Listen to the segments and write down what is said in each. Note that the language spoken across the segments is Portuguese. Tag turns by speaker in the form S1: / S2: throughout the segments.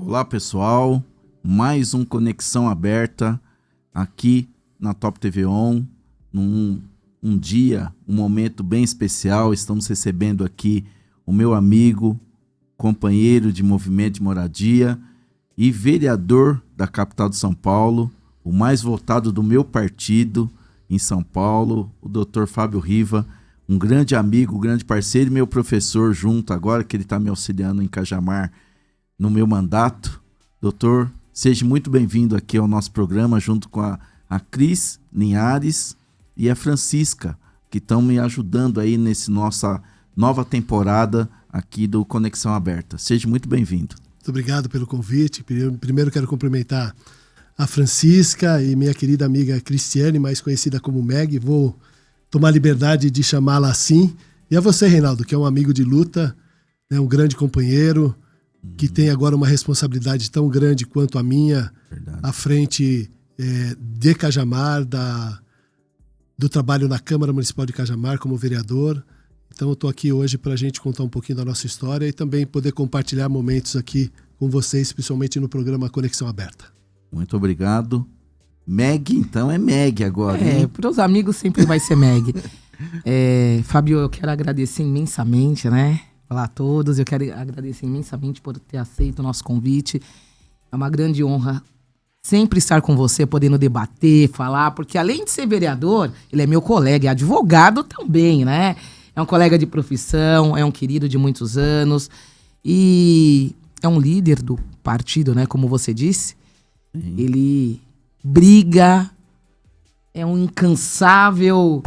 S1: Olá pessoal, mais um Conexão Aberta aqui na Top TV On, num dia, um momento bem especial. Estamos recebendo aqui o meu amigo, companheiro de movimento de moradia e vereador da capital de São Paulo, o mais votado do meu partido em São Paulo, o Dr. Fábio Riva, um grande amigo, um grande parceiro e meu professor junto agora, que ele está me auxiliando em Cajamar no meu mandato. Doutor, seja muito bem-vindo aqui ao nosso programa, junto com a Cris Linhares e a Francisca, que estão me ajudando aí nessa nossa nova temporada aqui do Conexão Aberta. Seja muito bem-vindo.
S2: Muito obrigado pelo convite. Primeiro quero cumprimentar a Francisca e minha querida amiga Cristiane, mais conhecida como Meg. Vou tomar liberdade de chamá-la assim. E a você, Reinaldo, que é um amigo de luta, né, um grande companheiro, que tem agora uma responsabilidade tão grande quanto a minha, à frente de Cajamar, do trabalho na Câmara Municipal de Cajamar como vereador. Então eu estou aqui hoje para a gente contar um pouquinho da nossa história e também poder compartilhar momentos aqui com vocês, principalmente no programa Conexão Aberta.
S1: Muito obrigado. Meg, então é Meg agora, hein?
S3: Para os amigos sempre vai ser Meg. Fábio, eu quero agradecer imensamente, né? Olá a todos, eu quero agradecer imensamente por ter aceito o nosso convite. É uma grande honra sempre estar com você, podendo debater, falar, porque além de ser vereador, ele é meu colega, é advogado também, né? É um colega de profissão, é um querido de muitos anos e é um líder do partido, né? Como você disse. Sim. Ele briga, é um incansável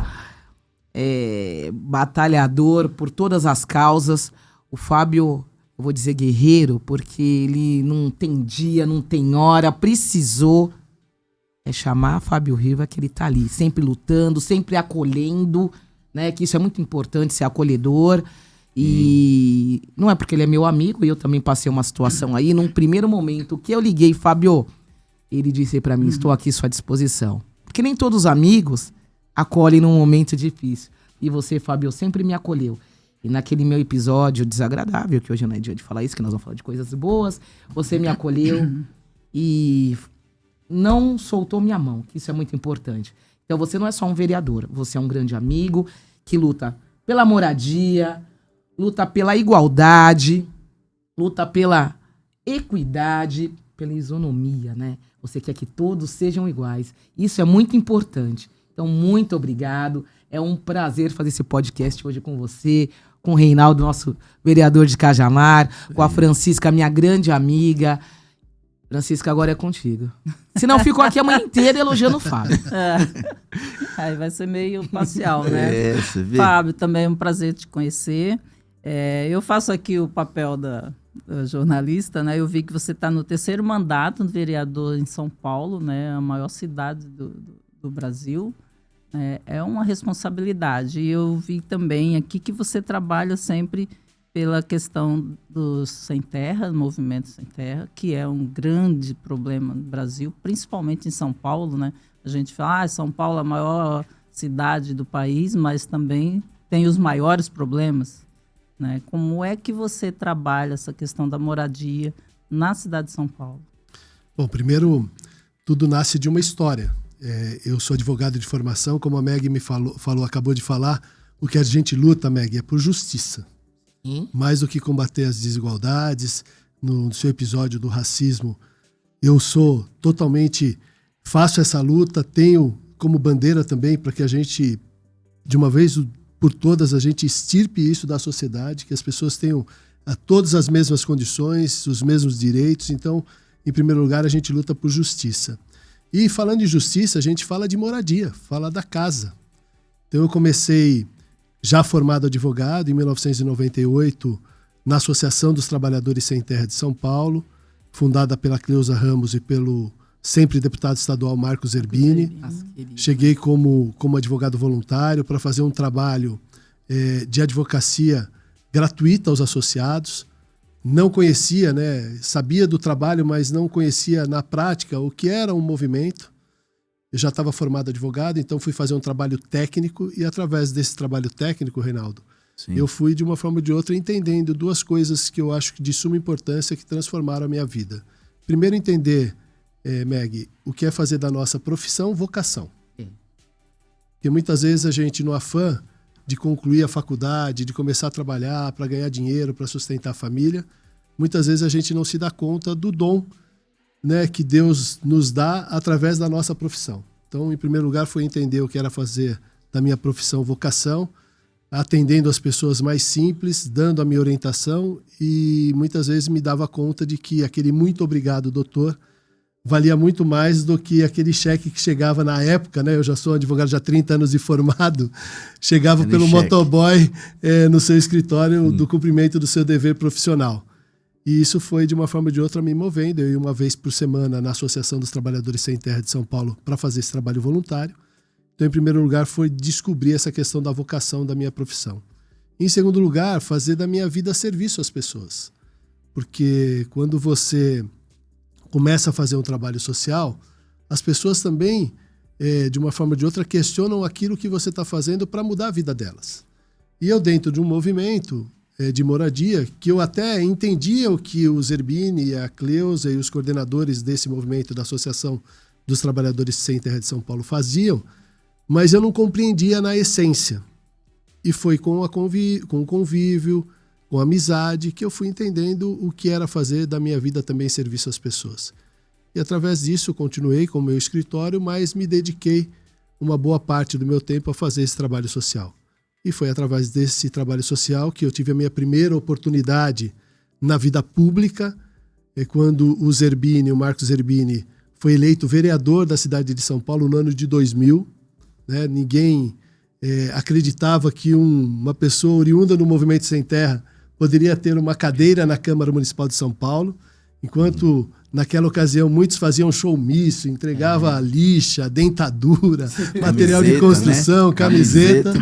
S3: batalhador por todas as causas. O Fábio, eu vou dizer guerreiro, porque ele não tem dia, não tem hora, precisou chamar Fábio Riva, que ele tá ali, sempre lutando, sempre acolhendo, né? Que isso é muito importante, ser acolhedor. E não é porque ele é meu amigo, e eu também passei uma situação aí. Num primeiro momento que eu liguei, Fábio, ele disse pra mim, estou aqui à sua disposição. Porque nem todos os amigos acolhem num momento difícil. E você, Fábio, sempre me acolheu. E naquele meu episódio desagradável, que hoje não é dia de falar isso, que nós vamos falar de coisas boas, você me acolheu e não soltou minha mão, que isso é muito importante. Então você não é só um vereador, você é um grande amigo que luta pela moradia, luta pela igualdade, luta pela equidade, pela isonomia, né? Você quer que todos sejam iguais. Isso é muito importante. Então, muito obrigado. É um prazer fazer esse podcast hoje com você, com o Reinaldo, nosso vereador de Cajamar, com a Francisca, minha grande amiga. Francisca, agora é contigo. Senão ficou aqui a manhã inteira elogiando o Fábio.
S4: Aí vai ser meio parcial, né?
S1: Você vê?
S4: Fábio, também é um prazer te conhecer. Eu faço aqui o papel da jornalista, né? Eu vi que você está no 3º mandato de vereador em São Paulo, né? A maior cidade do Brasil. É uma responsabilidade. E eu vi também aqui que você trabalha sempre pela questão dos sem terra, movimento sem terra, que é um grande problema no Brasil, principalmente em São Paulo, né? A gente fala, São Paulo é a maior cidade do país, mas também tem os maiores problemas, né? Como é que você trabalha essa questão da moradia na cidade de São Paulo? Bom,
S2: primeiro, tudo nasce de uma história. Eu sou advogado de formação, como a Meg me acabou de falar, o que a gente luta, Meg, é por justiça. Mais do que combater as desigualdades. No seu episódio do racismo, eu sou totalmente, faço essa luta, tenho como bandeira também para que a gente, de uma vez por todas, a gente extirpe isso da sociedade, que as pessoas tenham todas as mesmas condições, os mesmos direitos. Então, em primeiro lugar, a gente luta por justiça. E falando de justiça, a gente fala de moradia, fala da casa. Então eu comecei, já formado advogado, em 1998, na Associação dos Trabalhadores Sem Terra de São Paulo, fundada pela Cleusa Ramos e pelo sempre deputado estadual Marcos Zerbini. Cheguei como advogado voluntário para fazer um trabalho de advocacia gratuita aos associados. Não conhecia, né? Sabia do trabalho, mas não conhecia na prática o que era um movimento. Eu já estava formado advogado, então fui fazer um trabalho técnico e através desse trabalho técnico, Reinaldo,
S1: Sim.
S2: eu fui, de uma forma ou de outra, entendendo duas coisas que eu acho de suma importância que transformaram a minha vida. Primeiro, entender, Meg, o que é fazer da nossa profissão vocação. Porque muitas vezes a gente, no afã de concluir a faculdade, de começar a trabalhar para ganhar dinheiro, para sustentar a família, muitas vezes a gente não se dá conta do dom, né, que Deus nos dá através da nossa profissão. Então, em primeiro lugar, foi entender o que era fazer da minha profissão vocação, atendendo as pessoas mais simples, dando a minha orientação, e muitas vezes me dava conta de que aquele muito obrigado, doutor, valia muito mais do que aquele cheque que chegava na época, né? Eu já sou advogado já há 30 anos de formado, chegava pelo motoboy no seu escritório do cumprimento do seu dever profissional. E isso foi, de uma forma ou de outra, me movendo. Eu ia uma vez por semana na Associação dos Trabalhadores Sem Terra de São Paulo para fazer esse trabalho voluntário. Então, em primeiro lugar, foi descobrir essa questão da vocação da minha profissão. Em segundo lugar, fazer da minha vida serviço às pessoas. Porque quando você começa a fazer um trabalho social, as pessoas também, de uma forma ou de outra, questionam aquilo que você está fazendo para mudar a vida delas. E eu, dentro de um movimento de moradia, que eu até entendia o que o Zerbini, a Cleusa e os coordenadores desse movimento da Associação dos Trabalhadores Sem Terra de São Paulo faziam, mas eu não compreendia na essência. E foi com o convívio, com a amizade, que eu fui entendendo o que era fazer da minha vida também serviço às pessoas. E através disso continuei com o meu escritório, mas me dediquei uma boa parte do meu tempo a fazer esse trabalho social. E foi através desse trabalho social que eu tive a minha primeira oportunidade na vida pública, quando o Zerbini, o Marcos Zerbini, foi eleito vereador da cidade de São Paulo no ano de 2000. Né? Ninguém acreditava que uma pessoa oriunda do Movimento Sem Terra poderia ter uma cadeira na Câmara Municipal de São Paulo, enquanto naquela ocasião muitos faziam showmício, entregava lixa, dentadura, material de construção, né? Camiseta.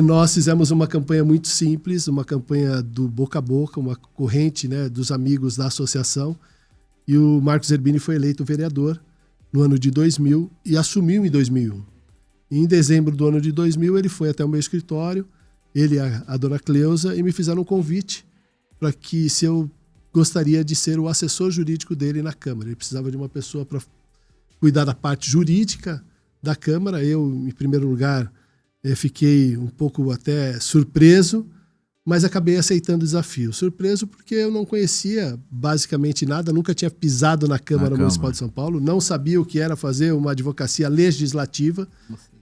S2: Nós fizemos uma campanha muito simples, uma campanha do boca a boca, uma corrente, né, dos amigos da associação, e o Marcos Zerbini foi eleito vereador no ano de 2000 e assumiu em 2001. E em dezembro do ano de 2000 ele foi até o meu escritório, ele e a dona Cleusa, e me fizeram um convite para que, se eu gostaria de ser o assessor jurídico dele na Câmara. Ele precisava de uma pessoa para cuidar da parte jurídica da Câmara. Eu, em primeiro lugar, fiquei um pouco até surpreso, mas acabei aceitando o desafio. Surpreso porque eu não conhecia basicamente nada, nunca tinha pisado na Câmara Municipal de São Paulo, não sabia o que era fazer uma advocacia legislativa.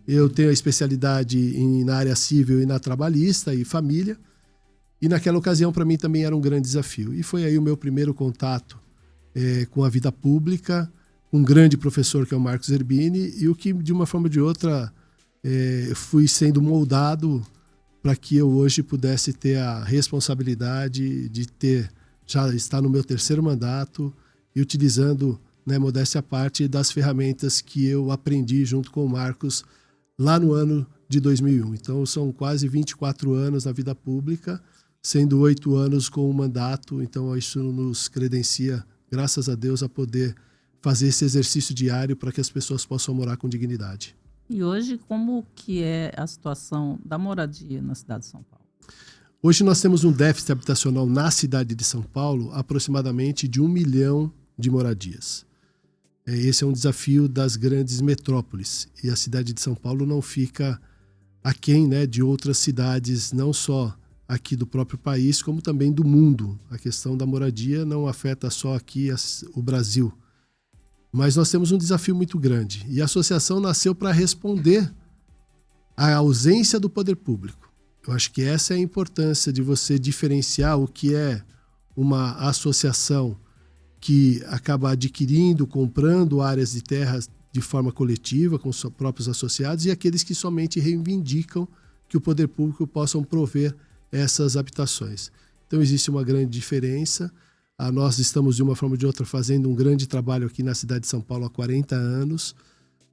S2: Eu tenho a especialidade na área civil e na trabalhista e família. E naquela ocasião, para mim, também era um grande desafio. E foi aí o meu primeiro contato com a vida pública, um grande professor que é o Marcos Zerbini, e o que, de uma forma ou de outra, fui sendo moldado para que eu hoje pudesse ter a responsabilidade de já estar no meu terceiro mandato e utilizando, né, modéstia à parte, das ferramentas que eu aprendi junto com o Marcos lá no ano de 2001. Então, são quase 24 anos na vida pública, sendo 8 anos com o mandato. Então, isso nos credencia, graças a Deus, a poder fazer esse exercício diário para que as pessoas possam morar com dignidade.
S4: E hoje, como que é a situação da moradia na cidade de São Paulo?
S2: Hoje nós temos um déficit habitacional na cidade de São Paulo aproximadamente de 1 milhão de moradias. Esse é um desafio das grandes metrópoles. E a cidade de São Paulo não fica aquém, né, de outras cidades, não só aqui do próprio país, como também do mundo. A questão da moradia não afeta só aqui o Brasil. Mas nós temos um desafio muito grande. E a associação nasceu para responder à ausência do poder público. Eu acho que essa é a importância de você diferenciar o que é uma associação que acaba adquirindo, comprando áreas de terras de forma coletiva, com seus próprios associados, e aqueles que somente reivindicam que o poder público possa prover essas habitações. Então existe uma grande diferença. Nós estamos, de uma forma ou de outra, fazendo um grande trabalho aqui na cidade de São Paulo há 40 anos.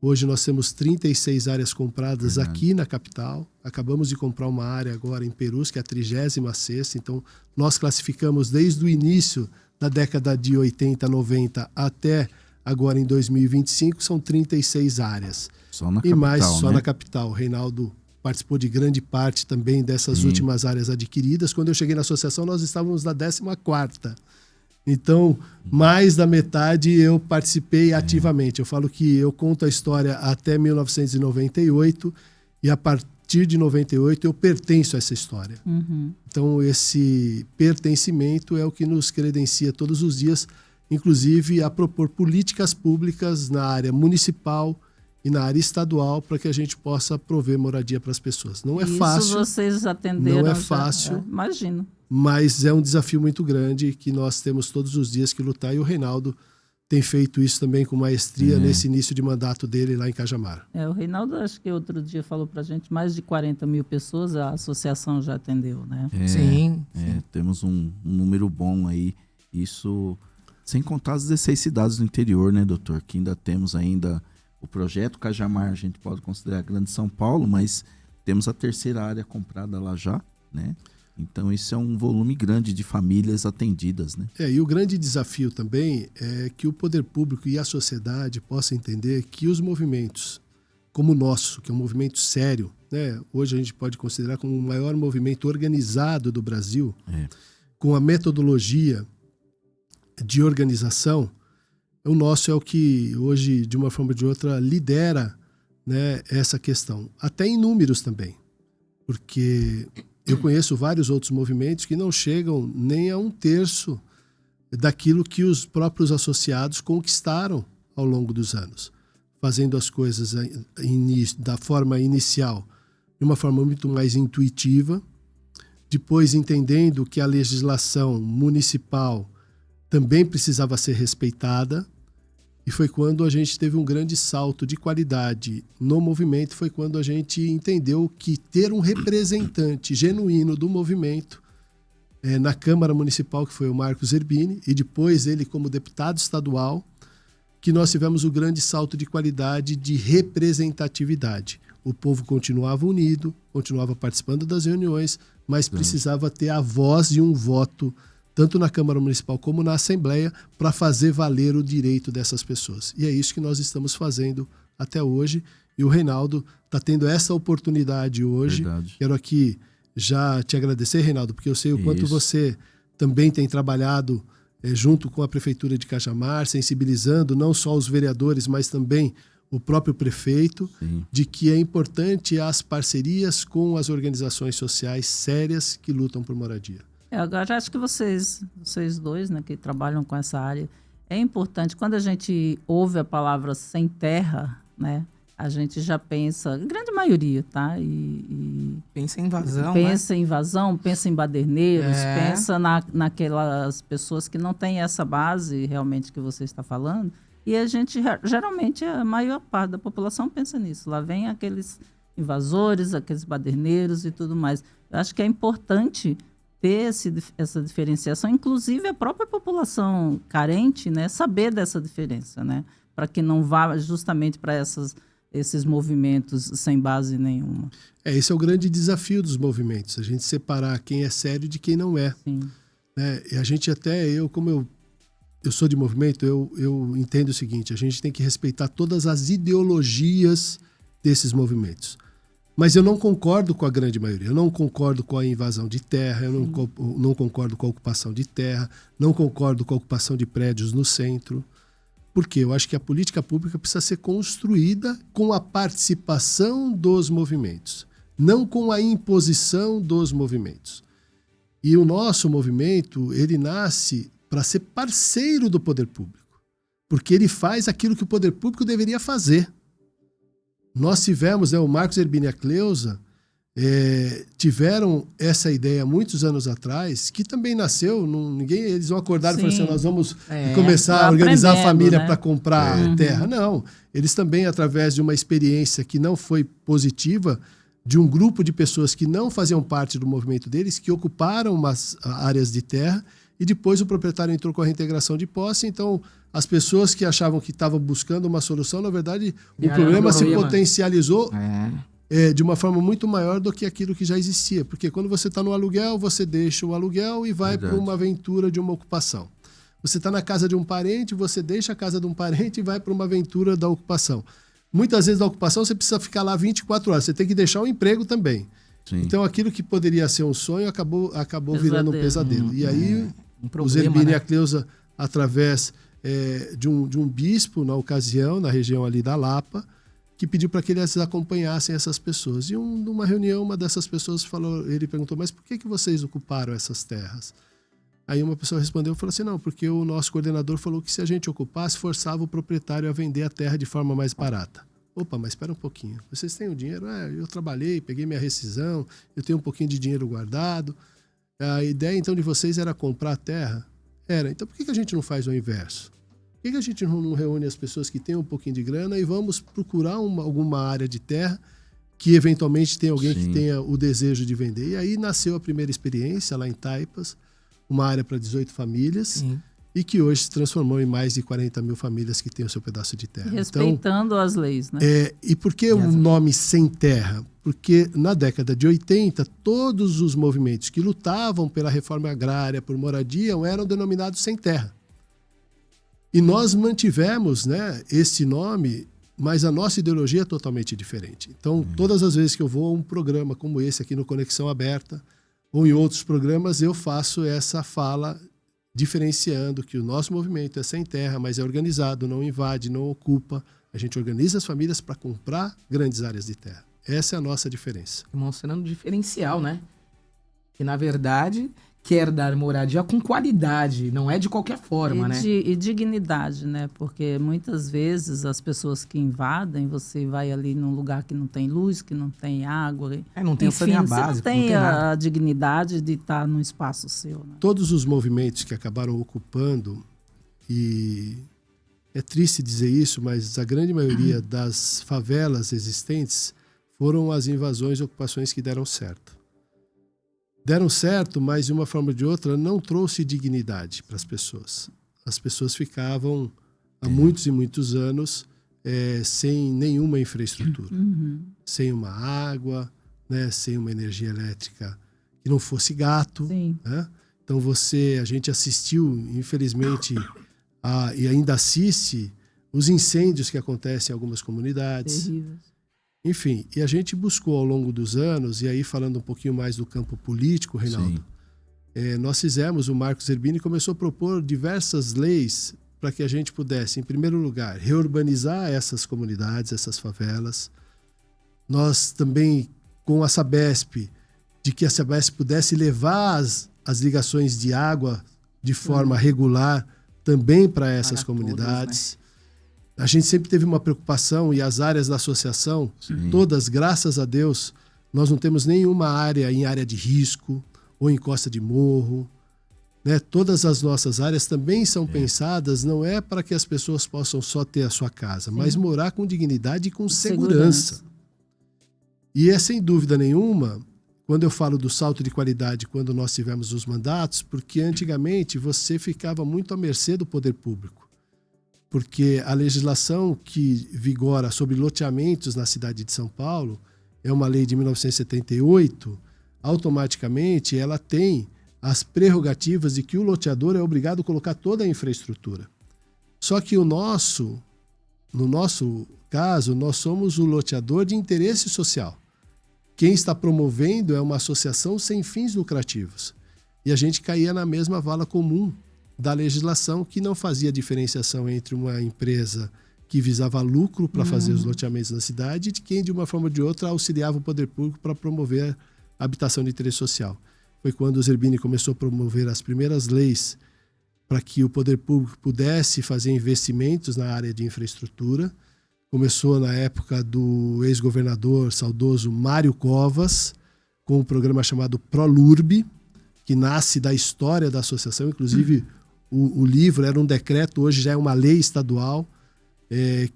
S2: Hoje nós temos 36 áreas compradas aqui na capital. Acabamos de comprar uma área agora em Perus, que é a 36ª. Então, nós classificamos desde o início da década de 80, 90 até agora em 2025, são 36 áreas.
S1: Só na
S2: e
S1: capital,
S2: mais só
S1: né?
S2: na capital. O Reinaldo participou de grande parte também dessas últimas áreas adquiridas. Quando eu cheguei na associação, nós estávamos na 14ª. Então, mais da metade eu participei ativamente. Eu falo que eu conto a história até 1998 e a partir de 98 eu pertenço a essa história. Então, esse pertencimento é o que nos credencia todos os dias, inclusive a propor políticas públicas na área municipal e na área estadual para que a gente possa prover moradia para as pessoas. Não é fácil.
S4: Isso vocês atenderam.
S2: Não é fácil.
S4: Imagino.
S2: Mas é um desafio muito grande que nós temos todos os dias que lutar, e o Reinaldo tem feito isso também com maestria nesse início de mandato dele lá em Cajamar.
S4: O Reinaldo, acho que outro dia falou para a gente, mais de 40 mil pessoas a associação já atendeu, né?
S3: Sim.
S1: Temos um número bom aí, isso sem contar as 16 cidades do interior, né, doutor? Que ainda temos ainda o projeto Cajamar, a gente pode considerar Grande São Paulo, mas temos a terceira área comprada lá já, né? Então, isso é um volume grande de famílias atendidas, né?
S2: E o grande desafio também é que o poder público e a sociedade possam entender que os movimentos, como o nosso, que é um movimento sério, né? Hoje a gente pode considerar como o maior movimento organizado do Brasil, com a metodologia de organização, o nosso é o que hoje, de uma forma ou de outra, lidera, né, essa questão. Até em números também, porque eu conheço vários outros movimentos que não chegam nem a 1/3 daquilo que os próprios associados conquistaram ao longo dos anos, fazendo as coisas da forma inicial, de uma forma muito mais intuitiva, depois entendendo que a legislação municipal também precisava ser respeitada, e foi quando a gente teve um grande salto de qualidade no movimento, foi quando a gente entendeu que ter um representante genuíno do movimento na Câmara Municipal, que foi o Marcos Zerbini, e depois ele como deputado estadual, que nós tivemos o grande salto de qualidade de representatividade. O povo continuava unido, continuava participando das reuniões, mas precisava ter a voz e um voto tanto na Câmara Municipal como na Assembleia, para fazer valer o direito dessas pessoas. E é isso que nós estamos fazendo até hoje. E o Reinaldo está tendo essa oportunidade hoje.
S1: Verdade.
S2: Quero aqui já te agradecer, Reinaldo, porque eu sei o quanto você também tem trabalhado junto com a Prefeitura de Cajamar, sensibilizando não só os vereadores, mas também o próprio prefeito, de que é importante as parcerias com as organizações sociais sérias que lutam por moradia.
S4: Agora, acho que vocês dois, né, que trabalham com essa área, é importante, quando a gente ouve a palavra sem terra, né, a gente já pensa, em grande maioria, tá?
S3: Pensa em invasão,
S4: pensa em invasão, pensa em baderneiros, pensa naquelas pessoas que não têm essa base realmente que você está falando. E a gente, geralmente, a maior parte da população pensa nisso. Lá vem aqueles invasores, aqueles baderneiros e tudo mais. Eu acho que é importante ter essa diferenciação, inclusive a própria população carente, né, saber dessa diferença, né, para que não vá justamente para esses movimentos sem base nenhuma.
S2: Esse é o grande desafio dos movimentos, a gente separar quem é sério de quem não é.
S4: Sim.
S2: Né? E a gente como eu sou de movimento, eu entendo o seguinte, a gente tem que respeitar todas as ideologias desses movimentos. Mas eu não concordo com a grande maioria. Eu não concordo com a invasão de terra, eu não concordo com a ocupação de terra, não concordo com a ocupação de prédios no centro. Por quê? Eu acho que a política pública precisa ser construída com a participação dos movimentos, não com a imposição dos movimentos. E o nosso movimento, ele nasce para ser parceiro do poder público, porque ele faz aquilo que o poder público deveria fazer. Nós tivemos, o Marcos Zerbini e a Cleusa tiveram essa ideia muitos anos atrás, que também nasceu, eles não acordaram e falaram assim, nós vamos começar a organizar a família, né, para comprar terra. Não, eles também, através de uma experiência que não foi positiva, de um grupo de pessoas que não faziam parte do movimento deles, que ocuparam umas áreas de terra, e depois o proprietário entrou com a reintegração de posse, então as pessoas que achavam que estavam buscando uma solução, na verdade, o problema se potencializou de uma forma muito maior do que aquilo que já existia. Porque quando você está no aluguel, você deixa o aluguel e vai para uma aventura de uma ocupação. Você está na casa de um parente, você deixa a casa de um parente e vai para uma aventura da ocupação. Muitas vezes na ocupação você precisa ficar lá 24 horas, você tem que deixar o emprego também.
S1: Sim.
S2: Então aquilo que poderia ser um sonho acabou virando um pesadelo. E aí o Zerbini, né? E a Cleusa, através de um bispo, na ocasião, na região ali da Lapa, que pediu para que eles acompanhassem essas pessoas. E numa reunião, uma dessas pessoas ele perguntou, mas por que vocês ocuparam essas terras? Aí uma pessoa respondeu e falou assim, não, porque o nosso coordenador falou que se a gente ocupasse, forçava o proprietário a vender a terra de forma mais barata. Opa, mas espera um pouquinho. Vocês têm o dinheiro? Eu trabalhei, peguei minha rescisão, eu tenho um pouquinho de dinheiro guardado. A ideia, então, de vocês era comprar a terra? Era. Então, por que a gente não faz o inverso? Por que a gente não reúne as pessoas que têm um pouquinho de grana e vamos procurar alguma área de terra que, eventualmente, tem alguém que tenha o desejo de vender? E aí nasceu a primeira experiência lá em Taipas, uma área para 18 famílias, e que hoje se transformou em mais de 40 mil famílias que têm o seu pedaço de terra.
S4: Respeitando as leis, né?
S2: E por que o nome Sem Terra? Porque na década de 80, todos os movimentos que lutavam pela reforma agrária, por moradia, eram denominados Sem Terra. E nós mantivemos, né, esse nome, mas a nossa ideologia é totalmente diferente. Então, todas as vezes que eu vou a um programa como esse aqui no Conexão Aberta, ou em outros programas, eu faço essa fala diferenciando que o nosso movimento é sem terra, mas é organizado, não invade, não ocupa. A gente organiza as famílias para comprar grandes áreas de terra. Essa é a nossa diferença.
S3: Mostrando o diferencial, né? Que, na verdade, quer dar moradia com qualidade, não é de qualquer forma, né?
S4: E dignidade, né? Porque muitas vezes as pessoas que invadem, você vai ali num lugar que não tem luz, que não tem água.
S3: Não tem saneamento básico.
S4: Você não tem a dignidade de estar num espaço seu, né?
S2: Todos os movimentos que acabaram ocupando, e é triste dizer isso, mas a grande maioria das favelas existentes foram as invasões e ocupações que deram certo. Deram certo, mas de uma forma ou de outra não trouxe dignidade para as pessoas. As pessoas ficavam há muitos e muitos anos sem nenhuma infraestrutura. Sem uma água, né, sem uma energia elétrica que não fosse gato. Né? Então a gente assistiu, infelizmente, e ainda assiste os incêndios que acontecem em algumas comunidades.
S4: Terríveis.
S2: Enfim, e a gente buscou ao longo dos anos, e aí falando um pouquinho mais do campo político, Reinaldo, nós fizemos, o Marcos Zerbini começou a propor diversas leis para que a gente pudesse, em primeiro lugar, reurbanizar essas comunidades, essas favelas. Nós também, com a Sabesp, de que a Sabesp pudesse levar as ligações de água de forma regular também para essas comunidades. Todos, né? A gente sempre teve uma preocupação, e as áreas da associação, todas, graças a Deus, nós não temos nenhuma área em área de risco ou em costa de morro. Né? Todas as nossas áreas também são pensadas, não é para que as pessoas possam só ter a sua casa, mas morar com dignidade e com segurança. E é sem dúvida nenhuma, quando eu falo do salto de qualidade, quando nós tivemos os mandatos, porque antigamente você ficava muito à mercê do poder público. Porque a legislação que vigora sobre loteamentos na cidade de São Paulo é uma lei de 1978, automaticamente ela tem as prerrogativas de que o loteador é obrigado a colocar toda a infraestrutura. Só que no nosso caso, nós somos o loteador de interesse social. Quem está promovendo é uma associação sem fins lucrativos. E a gente caía na mesma vala comum da legislação, que não fazia diferenciação entre uma empresa que visava lucro para fazer os loteamentos na cidade e de quem, de uma forma ou de outra, auxiliava o poder público para promover a habitação de interesse social. Foi quando o Zerbini começou a promover as primeiras leis para que o poder público pudesse fazer investimentos na área de infraestrutura. Começou na época do ex-governador saudoso Mário Covas, com um programa chamado ProLurb, que nasce da história da associação, inclusive o livro era um decreto, hoje já é uma lei estadual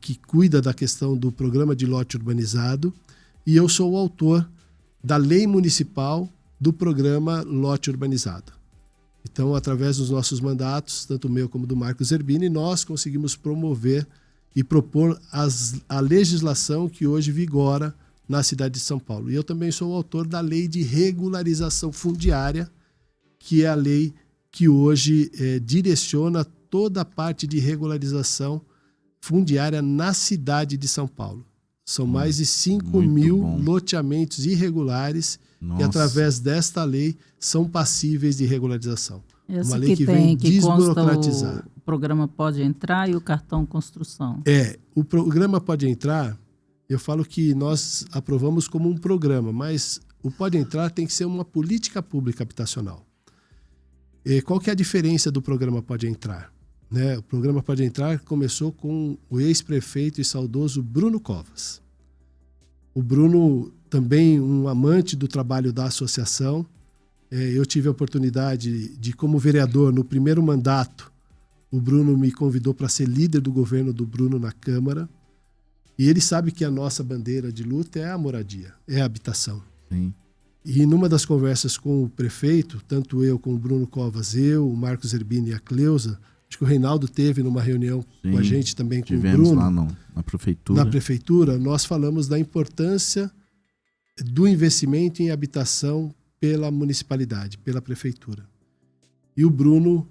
S2: que cuida da questão do programa de lote urbanizado, e eu sou o autor da lei municipal do programa lote urbanizado. Então, através dos nossos mandatos, tanto o meu como do Marcos Zerbini, nós conseguimos promover e propor a legislação que hoje vigora na cidade de São Paulo. E eu também sou o autor da lei de regularização fundiária, que é a lei que hoje direciona toda a parte de regularização fundiária na cidade de São Paulo. São mais de 5
S1: muito
S2: mil
S1: bom.
S2: loteamentos irregulares que, através desta lei, são passíveis de regularização.
S4: Essa
S2: Uma lei que vem
S4: tem, que consta
S2: desburocratizar.
S4: o programa Pode Entrar e o cartão construção.
S2: O programa Pode Entrar, eu falo que nós aprovamos como um programa, mas o Pode Entrar tem que ser uma política pública habitacional. Qual que é a diferença do programa Pode Entrar? O programa Pode Entrar começou com o ex-prefeito e saudoso Bruno Covas. O Bruno, também um amante do trabalho da associação. Eu tive a oportunidade de, como vereador, no primeiro mandato, o Bruno me convidou para ser líder do governo do Bruno na Câmara. E ele sabe que a nossa bandeira de luta é a moradia, é a habitação.
S1: Sim.
S2: E numa das conversas com o prefeito, tanto eu como o Bruno Covas, o Marcos Zerbini e a Cleusa, acho que o Reinaldo teve numa reunião com a gente também, com o Bruno.
S1: Lá na prefeitura.
S2: Na prefeitura, nós falamos da importância do investimento em habitação pela municipalidade, pela prefeitura. E o Bruno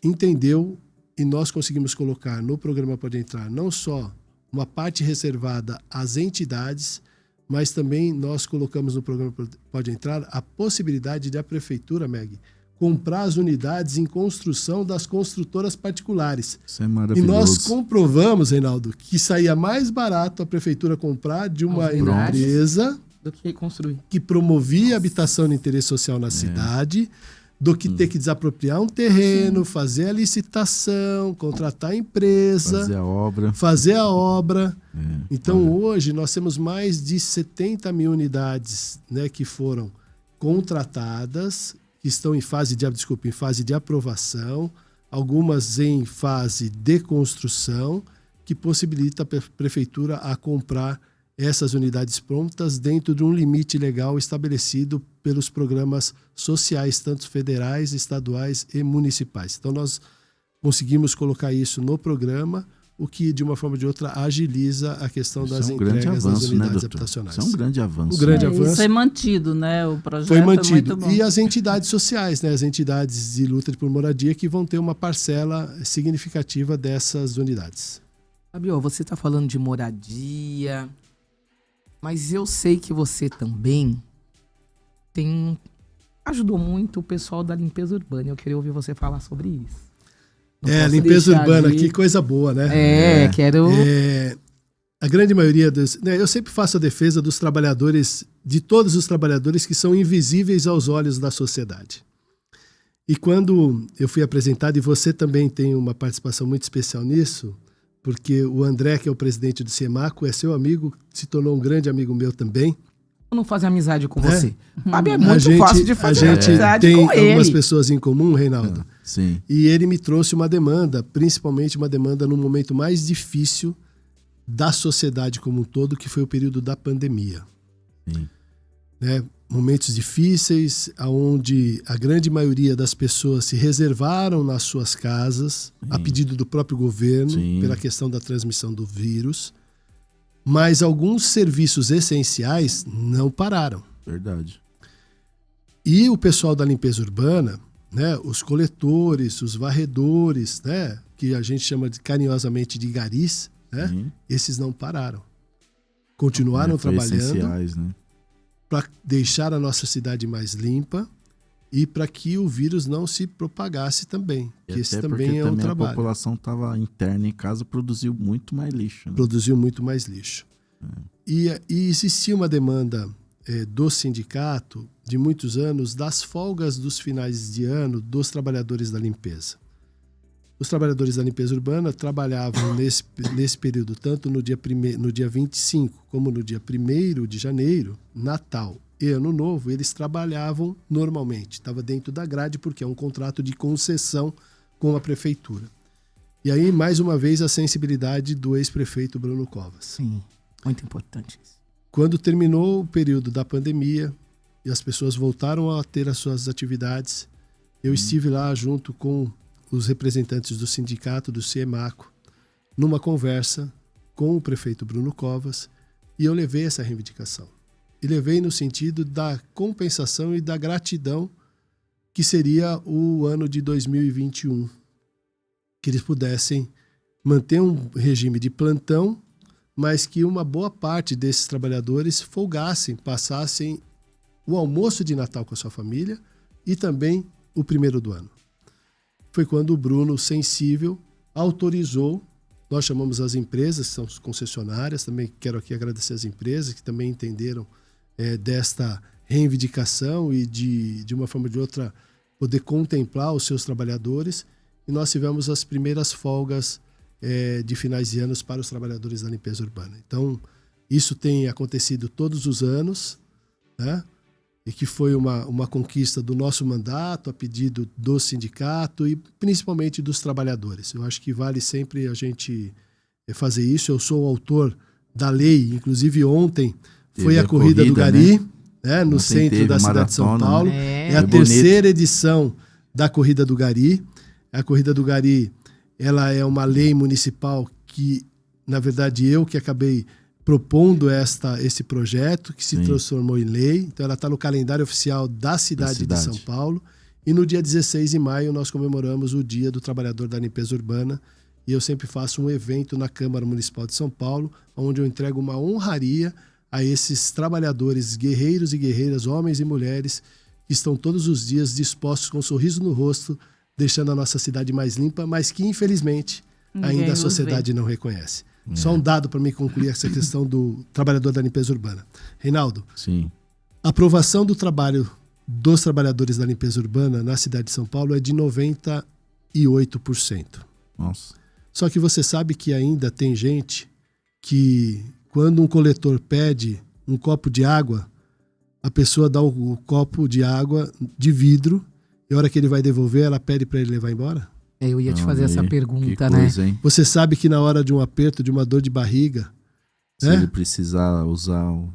S2: entendeu e nós conseguimos colocar no programa Pode Entrar não só uma parte reservada às entidades, mas também nós colocamos no programa Pode Entrar a possibilidade de a prefeitura, Meg, comprar as unidades em construção das construtoras particulares.
S1: Isso é maravilhoso.
S2: E nós comprovamos, Reinaldo, que saía mais barato a prefeitura comprar de uma empresa
S3: do que construir,
S2: que promovia habitação de interesse social na cidade, do que ter que desapropriar um terreno, fazer a licitação, contratar a empresa, fazer a obra. Então, hoje, nós temos mais de 70 mil unidades, né, que foram contratadas, que estão em fase de aprovação, algumas em fase de construção, que possibilita a prefeitura a comprar essas unidades prontas dentro de um limite legal estabelecido pelos programas sociais, tanto federais, estaduais e municipais. Então, nós conseguimos colocar isso no programa, o que, de uma forma ou de outra, agiliza a questão das entregas das unidades habitacionais.
S1: Isso é um grande avanço.
S2: Avanço.
S4: Isso é mantido, né? O projeto
S2: foi mantido.
S4: É muito bom.
S2: E as entidades sociais, né? As entidades de luta por moradia, que vão ter uma parcela significativa dessas unidades.
S3: Fabio, você está falando de moradia, mas eu sei que você também ajudou muito o pessoal da limpeza urbana. Eu queria ouvir você falar sobre isso.
S2: Limpeza urbana, que coisa boa, né?
S3: Quero...
S2: A grande maioria eu sempre faço a defesa dos trabalhadores, de todos os trabalhadores que são invisíveis aos olhos da sociedade. E quando eu fui apresentado, e você também tem uma participação muito especial nisso, porque o André, que é o presidente do CIEMACO, é seu amigo, se tornou um grande amigo meu também.
S3: Eu não fazer amizade com você. Fábio, é muito fácil de fazer amizade
S2: com ele.
S3: A
S2: gente tem algumas pessoas em comum, Reinaldo.
S1: Sim.
S2: E ele me trouxe uma demanda, principalmente uma demanda no momento mais difícil da sociedade como um todo, que foi o período da pandemia.
S1: Sim.
S2: Momentos difíceis, onde a grande maioria das pessoas se reservaram nas suas casas, a pedido do próprio governo, pela questão da transmissão do vírus. Mas alguns serviços essenciais não pararam.
S1: Verdade.
S2: E o pessoal da limpeza urbana, né, os coletores, os varredores, né, que a gente chama carinhosamente de garis, né, esses não pararam. Continuaram trabalhando,
S1: né,
S2: para deixar a nossa cidade mais limpa e para que o vírus não se propagasse também.
S1: E
S2: que esse
S1: até
S2: também é um trabalho.
S1: A população estava interna em casa, produziu muito mais lixo. Né?
S2: Produziu muito mais lixo. E existia uma demanda do sindicato de muitos anos das folgas dos finais de ano dos trabalhadores da limpeza. Os trabalhadores da limpeza urbana trabalhavam nesse período, tanto no dia 25 como no dia 1º de janeiro, Natal e Ano Novo, eles trabalhavam normalmente. Estava dentro da grade porque é um contrato de concessão com a prefeitura. E aí, mais uma vez, a sensibilidade do ex-prefeito Bruno Covas.
S3: Sim, muito importante isso.
S2: Quando terminou o período da pandemia e as pessoas voltaram a ter as suas atividades, eu estive lá junto com os representantes do sindicato, do CIEMACO, numa conversa com o prefeito Bruno Covas, e eu levei essa reivindicação. E levei no sentido da compensação e da gratidão que seria o ano de 2021, que eles pudessem manter um regime de plantão, mas que uma boa parte desses trabalhadores folgassem, passassem o almoço de Natal com a sua família e também o primeiro do ano. Foi quando o Bruno, sensível, autorizou. Nós chamamos as empresas, que são as concessionárias, também quero aqui agradecer as empresas que também entenderam desta reivindicação e de uma forma ou de outra poder contemplar os seus trabalhadores. E nós tivemos as primeiras folgas de finais de anos para os trabalhadores da limpeza urbana. Então, isso tem acontecido todos os anos, né? E que foi uma conquista do nosso mandato, a pedido do sindicato e principalmente dos trabalhadores. Eu acho que vale sempre a gente fazer isso. Eu sou o autor da lei, inclusive ontem foi a corrida do Gari, né, no centro da cidade de São Paulo. É a terceira edição da Corrida do Gari. A Corrida do Gari, ela é uma lei municipal que, na verdade, eu que acabei propondo esse projeto, que se transformou em lei. Então, ela está no calendário oficial da cidade de São Paulo. E no dia 16 de maio, nós comemoramos o Dia do Trabalhador da Limpeza Urbana. E eu sempre faço um evento na Câmara Municipal de São Paulo, onde eu entrego uma honraria a esses trabalhadores, guerreiros e guerreiras, homens e mulheres, que estão todos os dias dispostos com um sorriso no rosto, deixando a nossa cidade mais limpa, mas que, infelizmente, ainda a sociedade não reconhece. Só um dado para me concluir essa questão do trabalhador da limpeza urbana. Reinaldo, a aprovação do trabalho dos trabalhadores da limpeza urbana na cidade de São Paulo é de 98%.
S1: Nossa.
S2: Só que você sabe que ainda tem gente que, quando um coletor pede um copo de água, a pessoa dá o copo de água de vidro e a hora que ele vai devolver, ela pede para ele levar embora?
S3: Eu ia te fazer essa pergunta,
S1: coisa,
S3: né?
S1: Hein?
S2: Você sabe que na hora de um aperto, de uma dor de barriga,
S1: se ele precisar usar o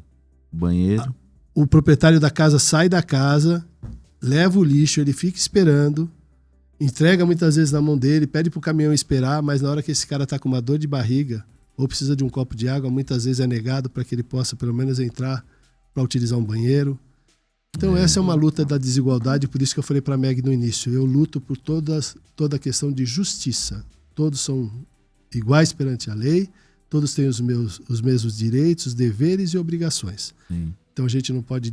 S1: banheiro,
S2: o proprietário da casa sai da casa, leva o lixo, ele fica esperando, entrega muitas vezes na mão dele, pede pro caminhão esperar, mas na hora que esse cara tá com uma dor de barriga ou precisa de um copo de água, muitas vezes é negado para que ele possa pelo menos entrar para utilizar um banheiro. Então essa é uma luta da desigualdade, por isso que eu falei para a Meg no início, eu luto por toda a questão de justiça. Todos são iguais perante a lei, todos têm os mesmos direitos, deveres e obrigações. Então a gente não pode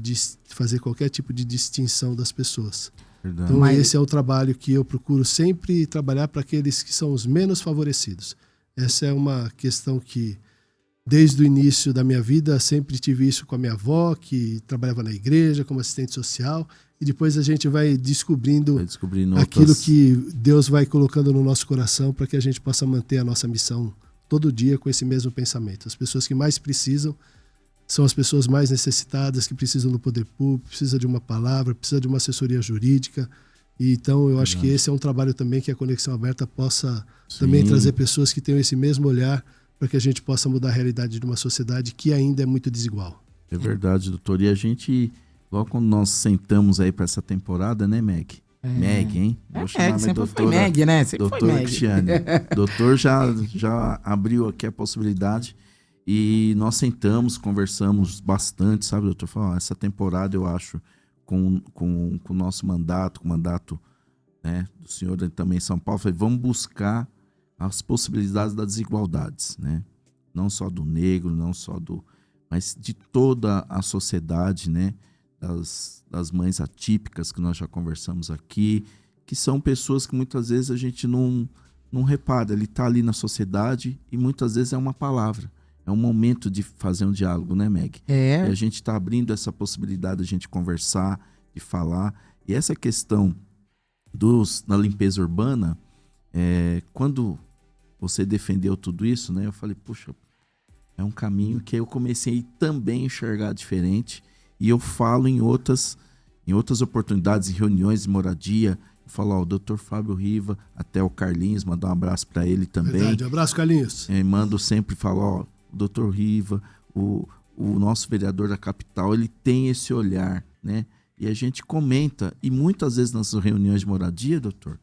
S2: fazer qualquer tipo de distinção das pessoas.
S1: Verdade.
S2: Então esse é o trabalho que eu procuro sempre trabalhar para aqueles que são os menos favorecidos. Essa é uma questão que, desde o início da minha vida, sempre tive isso com a minha avó, que trabalhava na igreja como assistente social, e depois a gente vai descobrindo aquilo que Deus vai colocando no nosso coração para que a gente possa manter a nossa missão todo dia com esse mesmo pensamento. As pessoas que mais precisam são as pessoas mais necessitadas, que precisam do poder público, precisam de uma palavra, precisam de uma assessoria jurídica. E então eu acho que esse é um trabalho também que a Conexão Aberta possa também trazer pessoas que tenham esse mesmo olhar para que a gente possa mudar a realidade de uma sociedade que ainda é muito desigual.
S1: É verdade, doutor. E a gente, logo quando nós sentamos aí para essa temporada, né, Meg? Meg, hein?
S3: Vou chamar sempre doutora, foi Meg, né? Sempre
S1: doutor
S3: foi Meg.
S1: Cristiane. Doutor já abriu aqui a possibilidade e nós sentamos, conversamos bastante, sabe, doutor? Falou, essa temporada eu acho, com o nosso mandato, com o mandato, né, do senhor também em São Paulo, falei, vamos buscar as possibilidades das desigualdades, né? Não só do negro, não só mas de toda a sociedade, né? Das mães atípicas que nós já conversamos aqui, que são pessoas que muitas vezes a gente não repara, ele está ali na sociedade e muitas vezes é uma palavra, é um momento de fazer um diálogo, né, Meg? E a gente está abrindo essa possibilidade de a gente conversar, de falar, e essa questão da limpeza urbana, quando você defendeu tudo isso, né? Eu falei, puxa, é um caminho que eu comecei também a enxergar diferente. E eu falo em outras oportunidades, em reuniões de moradia. Eu falo, o doutor Fábio Riva, até o Carlinhos, mandar um abraço para ele também.
S2: Verdade, abraço, Carlinhos.
S1: Mando sempre, falo, o doutor Riva, o nosso vereador da capital, ele tem esse olhar, né? E a gente comenta, e muitas vezes nas reuniões de moradia, doutor,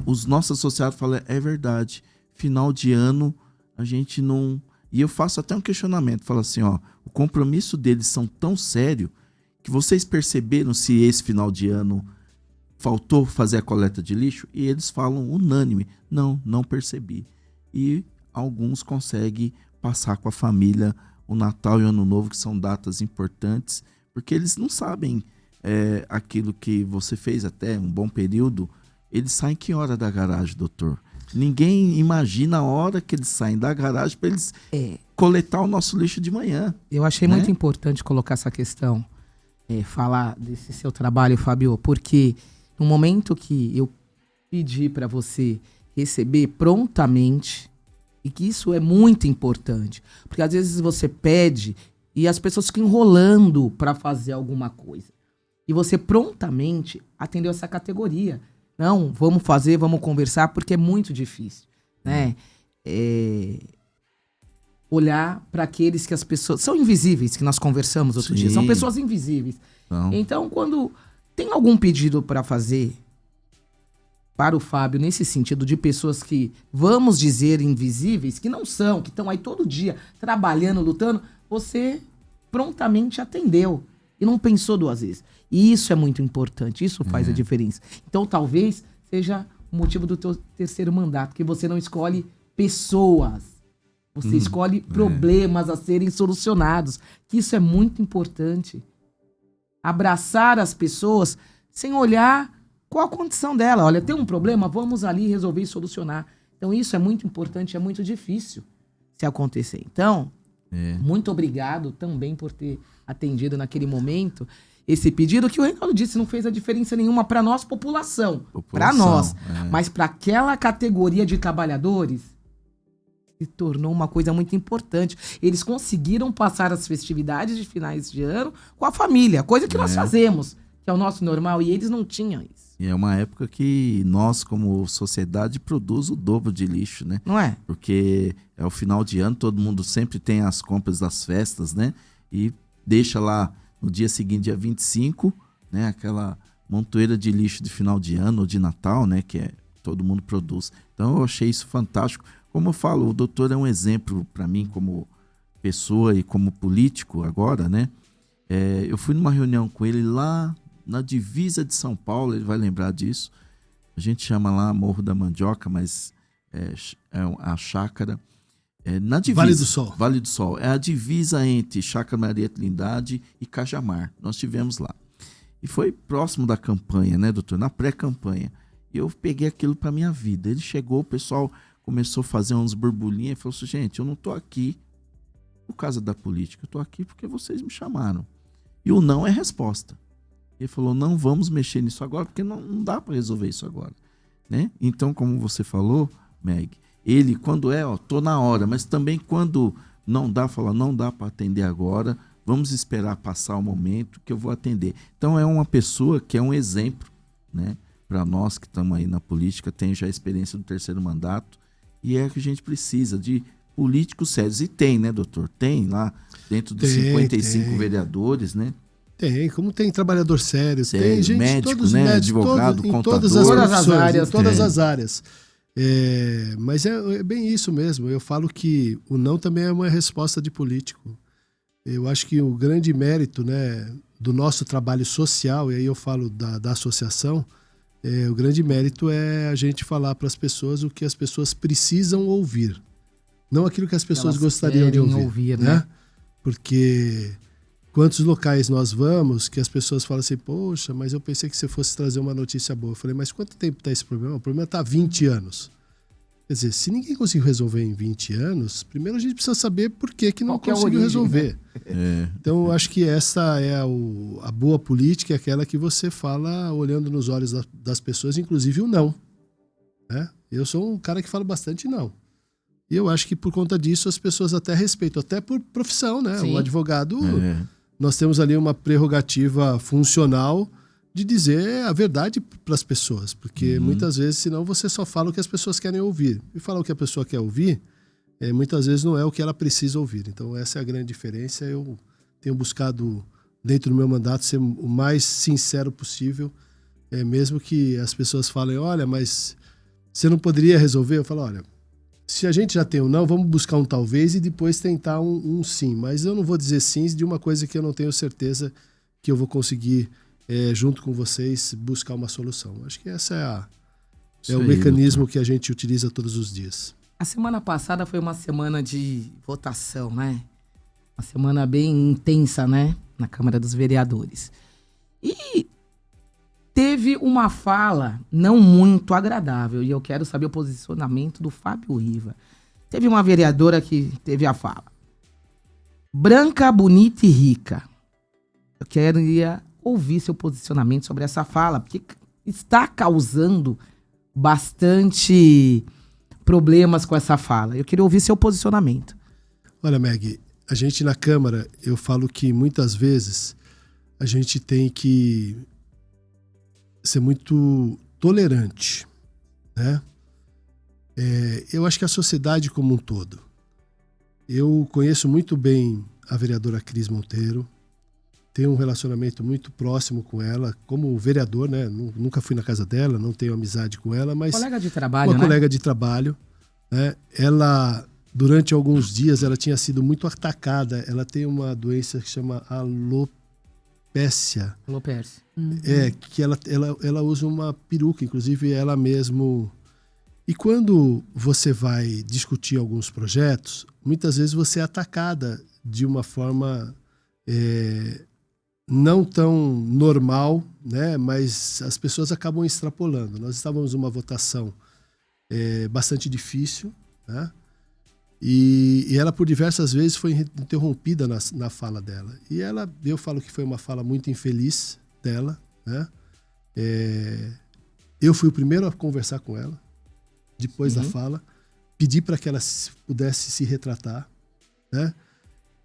S1: os nossos associados falam, é verdade, final de ano a gente não... E eu faço até um questionamento, falo assim, o compromisso deles são tão sério que vocês perceberam se esse final de ano faltou fazer a coleta de lixo? E eles falam unânime, não percebi. e alguns conseguem passar com a família o Natal e o Ano Novo, que são datas importantes, porque eles não sabem aquilo que você fez até um bom período. Eles saem que hora da garagem, doutor? Ninguém imagina a hora que eles saem da garagem para eles coletar o nosso lixo de manhã.
S3: Eu achei muito importante colocar essa questão, falar desse seu trabalho, Fábio, porque no momento que eu pedi para você receber prontamente, e que isso é muito importante, porque às vezes você pede e as pessoas ficam enrolando para fazer alguma coisa. E você prontamente atendeu essa categoria. Não, vamos fazer, vamos conversar, porque é muito difícil, né? Olhar para aqueles que as pessoas... São invisíveis, que nós conversamos outro dia. São pessoas invisíveis.
S1: Não.
S3: Então, quando tem algum pedido para fazer para o Fábio, nesse sentido de pessoas que, vamos dizer, invisíveis, que não são, que estão aí todo dia trabalhando, lutando, você prontamente atendeu e não pensou duas vezes. E isso é muito importante, isso faz a diferença. Então, talvez seja o motivo do teu terceiro mandato, que você não escolhe pessoas, você escolhe problemas a serem solucionados, que isso é muito importante. Abraçar as pessoas sem olhar qual a condição dela. Olha, tem um problema, vamos ali resolver e solucionar. Então, isso é muito importante, é muito difícil se acontecer. Então, muito obrigado também por ter atendido naquele momento esse pedido que o Reinaldo disse, não fez a diferença nenhuma para nós, população. Para nós. Mas para aquela categoria de trabalhadores, se tornou uma coisa muito importante. Eles conseguiram passar as festividades de finais de ano com a família, coisa que nós fazemos, que é o nosso normal, e eles não tinham isso.
S1: E é uma época que nós, como sociedade, produz o dobro de lixo, né?
S3: Não é?
S1: Porque é o final de ano, todo mundo sempre tem as compras das festas, né? E deixa lá no dia seguinte, dia 25, né? Aquela montoeira de lixo de final de ano ou de Natal, né? Que todo mundo produz. Então eu achei isso fantástico. Como eu falo, o doutor é um exemplo para mim como pessoa e como político agora, né? Eu fui numa reunião com ele lá na divisa de São Paulo, ele vai lembrar disso. A gente chama lá Morro da Mandioca, mas é a chácara. Na divisa,
S2: Vale do Sol.
S1: Vale do Sol. É a divisa entre Chácara Maria Trindade e Cajamar. Nós estivemos lá. E foi próximo da campanha, né, doutor? Na pré-campanha. E eu peguei aquilo para minha vida. Ele chegou, o pessoal começou a fazer uns burbulinhos e falou assim, gente, eu não tô aqui por causa da política, eu tô aqui porque vocês me chamaram. E o não é resposta. Ele falou, não vamos mexer nisso agora, porque não dá para resolver isso agora, né? Então, como você falou, Meg, ele, quando tô na hora, mas também quando não dá, fala, não dá para atender agora, vamos esperar passar o momento que eu vou atender. Então, é uma pessoa que é um exemplo, né? Para nós que estamos aí na política, tem já a experiência do terceiro mandato, e é que a gente precisa de políticos sérios. E tem, né, doutor? Tem lá, dentro dos 55 vereadores, né?
S2: Tem, como tem trabalhador sério, tem gente,
S1: médico,
S2: todos
S1: né?
S2: médicos,
S1: Advogado,
S2: em
S1: contador,
S2: todas as áreas,
S3: todas
S2: as áreas. Mas é bem isso mesmo. Eu falo que o não também é uma resposta de político. Eu acho que o grande mérito, né, do nosso trabalho social, e aí eu falo da associação, o grande mérito é a gente falar para as pessoas o que as pessoas precisam ouvir. Não aquilo que as pessoas gostariam de ouvir, né? Porque quantos locais nós vamos que as pessoas falam assim, poxa, mas eu pensei que você fosse trazer uma notícia boa. Eu falei, mas quanto tempo está esse problema? O problema está há 20 anos. Quer dizer, se ninguém conseguiu resolver em 20 anos, primeiro a gente precisa saber por que não conseguiu resolver. Né? Então, eu acho que essa é a boa política, é aquela que você fala olhando nos olhos das pessoas, inclusive o não. Né? Eu sou um cara que fala bastante não. E eu acho que por conta disso as pessoas até respeitam, até por profissão, né? Sim. O advogado, nós temos ali uma prerrogativa funcional de dizer a verdade para as pessoas, porque muitas vezes, senão você só fala o que as pessoas querem ouvir. E falar o que a pessoa quer ouvir, muitas vezes não é o que ela precisa ouvir. Então essa é a grande diferença. Eu tenho buscado, dentro do meu mandato, ser o mais sincero possível, mesmo que as pessoas falem, olha, mas você não poderia resolver? Eu falo, olha, se a gente já tem um não, vamos buscar um talvez e depois tentar um sim. Mas eu não vou dizer sim de uma coisa que eu não tenho certeza que eu vou conseguir, junto com vocês, buscar uma solução. Acho que essa é o mecanismo que a gente utiliza todos os dias.
S3: A semana passada foi uma semana de votação, né? Uma semana bem intensa, né? Na Câmara dos Vereadores. E teve uma fala não muito agradável, e eu quero saber o posicionamento do Fábio Riva. Teve uma vereadora que teve a fala: branca, bonita e rica. Eu queria ouvir seu posicionamento sobre essa fala, porque está causando bastante problemas com essa fala. Eu queria ouvir seu posicionamento.
S2: Olha, Meg, a gente na Câmara, eu falo que muitas vezes a gente tem que ser muito tolerante, né? Eu acho que a sociedade como um todo. Eu conheço muito bem a vereadora Cris Monteiro, tenho um relacionamento muito próximo com ela, como vereador, né? Nunca fui na casa dela, não tenho amizade com ela, mas...
S3: Colega de trabalho,
S2: uma
S3: né?
S2: colega de trabalho, né? Ela, durante alguns dias, ela tinha sido muito atacada. Ela tem uma doença que chama alopécia.
S3: Lopes.
S2: Que ela usa uma peruca, inclusive ela mesmo... E quando você vai discutir alguns projetos, muitas vezes você é atacada de uma forma não tão normal, né? Mas as pessoas acabam extrapolando. Nós estávamos numa votação bastante difícil, né? E ela por diversas vezes foi interrompida na fala dela. E eu falo que foi uma fala muito infeliz dela, né? Eu fui o primeiro a conversar com ela depois da fala, pedi para que ela pudesse se retratar, né?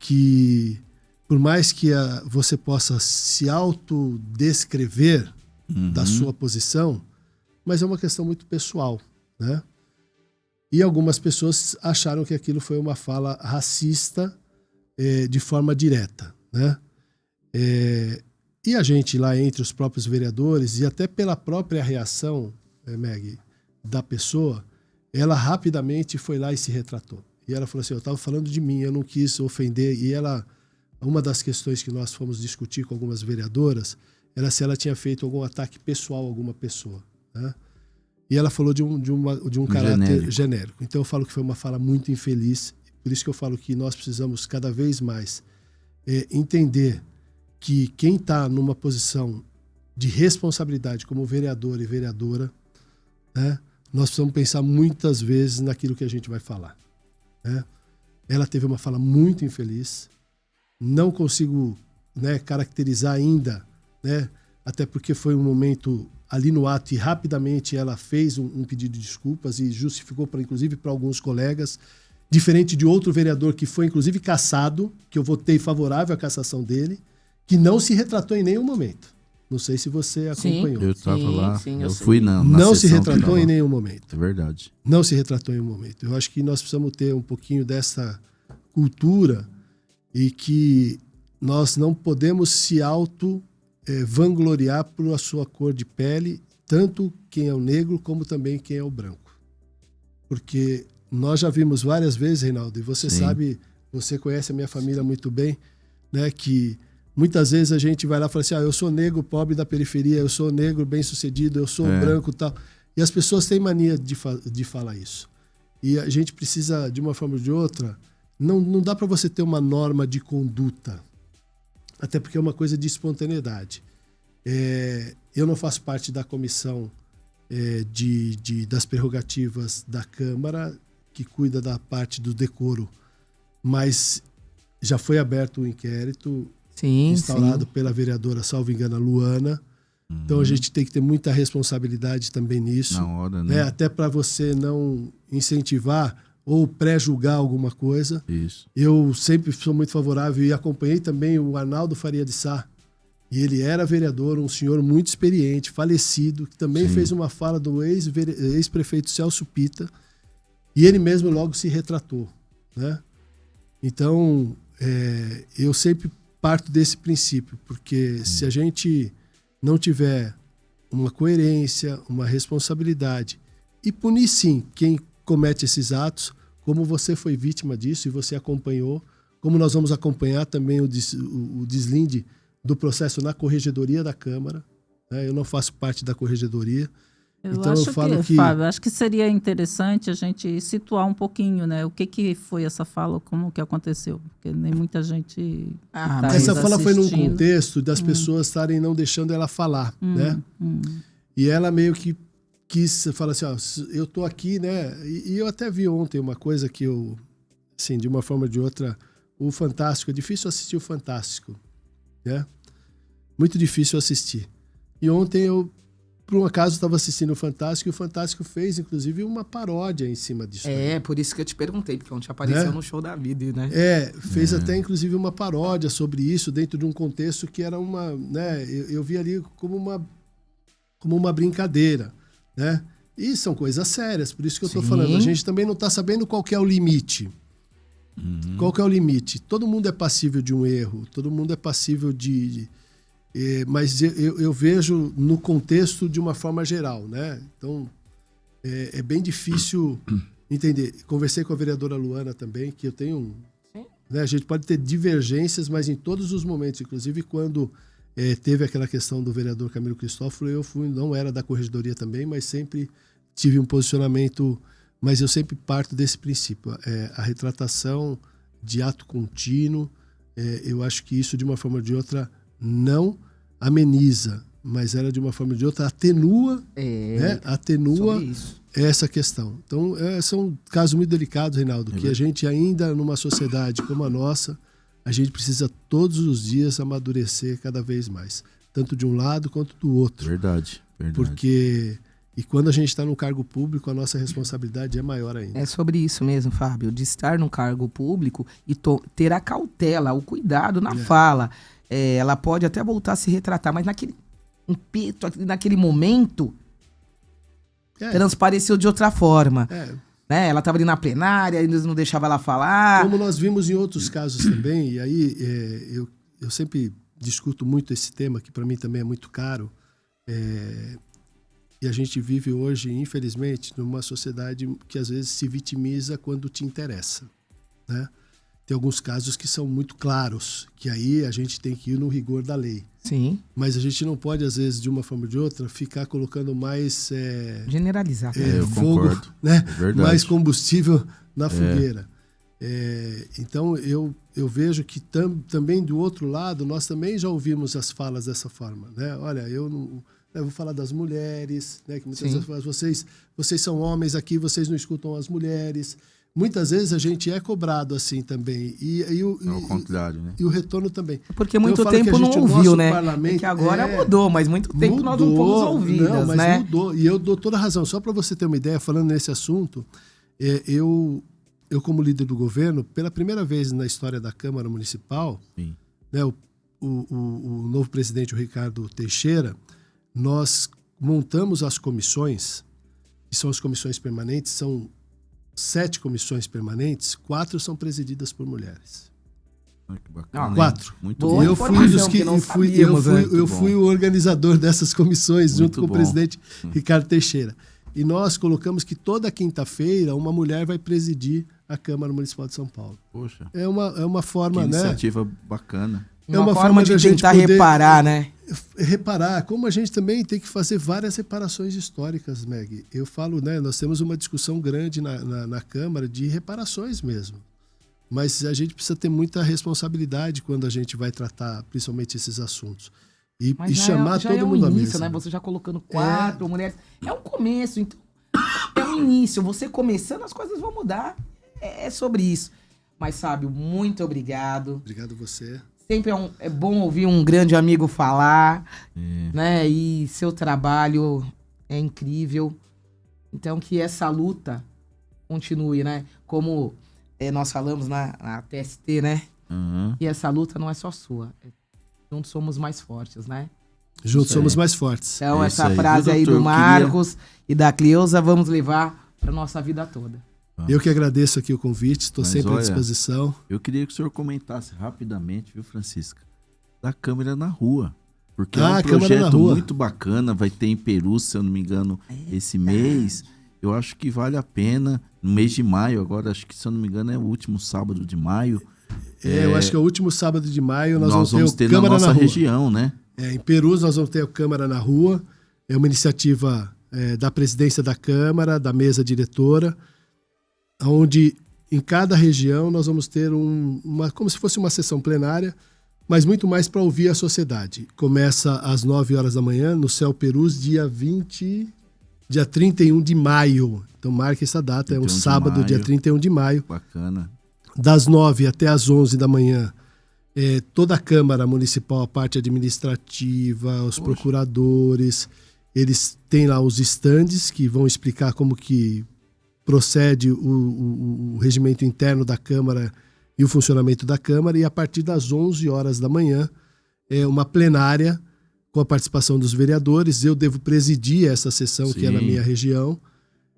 S2: Que por mais que você possa se autodescrever da sua posição, mas é uma questão muito pessoal, né? E algumas pessoas acharam que aquilo foi uma fala racista de forma direta, né? E a gente lá entre os próprios vereadores e até pela própria reação, Meg, da pessoa, ela rapidamente foi lá e se retratou. E ela falou assim, eu estava falando de mim, eu não quis ofender. E uma das questões que nós fomos discutir com algumas vereadoras era se ela tinha feito algum ataque pessoal a alguma pessoa, né? E ela falou de um caráter genérico. Então eu falo que foi uma fala muito infeliz. Por isso que eu falo que nós precisamos cada vez mais entender que quem está numa posição de responsabilidade como vereador e vereadora, né, nós precisamos pensar muitas vezes naquilo que a gente vai falar, né? Ela teve uma fala muito infeliz. Não consigo, né, caracterizar ainda, né, até porque foi um momento ali no ato e rapidamente ela fez um pedido de desculpas e justificou inclusive para alguns colegas, diferente de outro vereador que foi inclusive cassado, que eu votei favorável à cassação dele, que não se retratou em nenhum momento. Não sei se você acompanhou.
S1: Eu estava lá,
S3: sim,
S1: eu
S3: sei.
S1: fui na
S2: não se
S1: sessão
S2: retratou em nenhum momento.
S1: É verdade.
S2: Não se retratou em nenhum momento. Eu acho que nós precisamos ter um pouquinho dessa cultura e que nós não podemos se vangloriar por a sua cor de pele, tanto quem é o negro como também quem é o branco. Porque nós já vimos várias vezes, Reinaldo, e você sabe, você conhece a minha família muito bem, né, que muitas vezes a gente vai lá e fala assim, eu sou negro pobre da periferia, eu sou negro bem-sucedido, eu sou branco e tal. E as pessoas têm mania de falar isso. E a gente precisa, de uma forma ou de outra, não dá para você ter uma norma de conduta, até porque é uma coisa de espontaneidade. Eu não faço parte da comissão das prerrogativas da Câmara, que cuida da parte do decoro, mas já foi aberto um inquérito instaurado pela vereadora, salvo engano, Luana. Então a gente tem que ter muita responsabilidade também nisso.
S1: Na hora, né?
S2: Até para você não incentivar ou pré-julgar alguma coisa.
S1: Isso.
S2: Eu sempre sou muito favorável e acompanhei também o Arnaldo Faria de Sá. E ele era vereador, um senhor muito experiente, falecido, que também fez uma fala do ex-prefeito Celso Pita. E ele mesmo logo se retratou, né? Então, eu sempre parto desse princípio, porque se a gente não tiver uma coerência, uma responsabilidade e punir sim quem comete esses atos, como você foi vítima disso e você acompanhou, como nós vamos acompanhar também o deslinde do processo na Corregedoria da Câmara, né? Eu não faço parte da Corregedoria,
S4: Fábio, acho que seria interessante a gente situar um pouquinho, né? O que foi essa fala, como que aconteceu, porque nem muita gente
S2: essa fala foi num contexto das pessoas estarem não deixando ela falar, né? E ela meio que quis falar assim, ó, eu tô aqui, né? E eu até vi ontem uma coisa que eu, assim, de uma forma ou de outra, o Fantástico, é difícil assistir o Fantástico, né? Muito difícil assistir. E ontem eu, por um acaso, estava assistindo o Fantástico e o Fantástico fez, inclusive, uma paródia em cima disso.
S3: Por isso que eu te perguntei, porque ontem apareceu no Show da Vida, né?
S2: Fez até, inclusive, uma paródia sobre isso, dentro de um contexto que era uma, né? Eu vi ali como uma brincadeira, né? E são coisas sérias, por isso que eu estou falando. A gente também não está sabendo qual que é o limite. Qual que é o limite? Todo mundo é passível de um erro, todo mundo é passível mas eu vejo no contexto de uma forma geral, né? Então, é bem difícil entender. Conversei com a vereadora Luana também, que eu tenho... Né, a gente pode ter divergências, mas em todos os momentos, inclusive quando teve aquela questão do vereador Camilo Cristóforo, não era da corregedoria também, mas sempre tive um posicionamento... Mas eu sempre parto desse princípio. A retratação de ato contínuo, eu acho que isso, de uma forma ou de outra, não ameniza, mas ela, de uma forma ou de outra, atenua, né? Atenua essa questão. Então, são casos muito delicados, Reinaldo, que a gente ainda, numa sociedade como a nossa, a gente precisa todos os dias amadurecer cada vez mais. Tanto de um lado quanto do outro.
S1: Verdade.
S2: Porque... E quando a gente está no cargo público, a nossa responsabilidade é maior ainda.
S3: É sobre isso mesmo, Fábio, de estar no cargo público e ter a cautela, o cuidado na fala. Ela pode até voltar a se retratar, mas naquele impeto, naquele momento, transpareceu de outra forma. Né? Ela estava ali na plenária, eles não deixavam ela falar.
S2: Como nós vimos em outros casos também, e aí eu sempre discuto muito esse tema, que para mim também é muito caro, e a gente vive hoje, infelizmente, numa sociedade que às vezes se vitimiza quando te interessa, né? Tem alguns casos que são muito claros, que aí a gente tem que ir no rigor da lei.
S3: Sim.
S2: Mas a gente não pode, às vezes, de uma forma ou de outra, ficar colocando mais...
S3: generalizar.
S1: Eu
S2: fogo,
S1: concordo.
S2: Né?
S1: É verdade.
S2: Mais combustível na fogueira. Então, eu vejo que também do outro lado, nós também já ouvimos as falas dessa forma, né? Olha, eu vou falar das mulheres, né? Que muitas vezes falam, vocês são homens aqui, vocês não escutam as mulheres. Muitas vezes a gente é cobrado assim também.
S1: Ao contrário, né?
S2: E o retorno também.
S3: Porque muito tempo não ouviu, né? É que agora mudou, mas muito tempo nós não fomos ouvidas,
S2: não, mas
S3: né?
S2: Mudou. E eu dou toda a razão. Só para você ter uma ideia, falando nesse assunto, eu como líder do governo, pela primeira vez na história da Câmara Municipal, né, o novo presidente, o Ricardo Teixeira, nós montamos as comissões, que são as comissões permanentes, são 7 comissões permanentes, 4 são presididas por mulheres.
S1: Que bacana.
S2: 4.
S1: Muito
S3: bom.
S2: Eu fui o organizador dessas comissões, junto com o presidente Ricardo Teixeira. E nós colocamos que toda quinta-feira uma mulher vai presidir a Câmara Municipal de São Paulo.
S1: Poxa.
S2: É uma forma,
S1: que
S2: né?
S1: iniciativa bacana.
S3: É uma forma de tentar reparar, né?
S2: Reparar, como a gente também tem que fazer várias reparações históricas, Meg. Eu falo, né? Nós temos uma discussão grande na Câmara de reparações mesmo. Mas a gente precisa ter muita responsabilidade quando a gente vai tratar, principalmente, esses assuntos. E chamar todo mundo à mesa.
S3: Início, né? Você já colocando 4 mulheres. É um começo, então. É um início. Você começando, as coisas vão mudar. É sobre isso. Mas, Fábio, muito obrigado.
S2: Obrigado a você.
S3: Sempre é bom ouvir um grande amigo falar, né? E seu trabalho é incrível. Então, que essa luta continue, né? Como nós falamos na TST, né? E essa luta não é só sua. Juntos somos mais fortes, né?
S2: Juntos somos mais fortes.
S3: Então, essa frase aí do Marcos e da Cleusa, vamos levar para nossa vida toda.
S2: Eu que agradeço aqui o convite, estou sempre à disposição.
S1: Eu queria que o senhor comentasse rapidamente, viu, Francisca, da Câmara na Rua. Porque é um projeto muito bacana, vai ter em Peru, se eu não me engano, esse mês. Eu acho que vale a pena, no mês de maio, agora acho que, se eu não me engano, é o último sábado de maio.
S2: Eu acho que é o último sábado de maio, nós vamos ter
S1: na nossa região, né?
S2: Em Peru nós vamos ter a Câmara na Rua, é uma iniciativa da presidência da Câmara, da mesa diretora, onde em cada região nós vamos ter como se fosse uma sessão plenária, mas muito mais para ouvir a sociedade. Começa às 9 horas da manhã, no Céu Perus, dia 31 de maio. Então marque essa data, é um sábado, dia 31 de maio.
S1: Bacana.
S2: Das 9 até as 11 da manhã, toda a Câmara Municipal, a parte administrativa, os procuradores, eles têm lá os estandes que vão explicar como que procede o regimento interno da Câmara e o funcionamento da Câmara, e a partir das 11 horas da manhã, uma plenária com a participação dos vereadores. Eu devo presidir essa sessão, que é na minha região,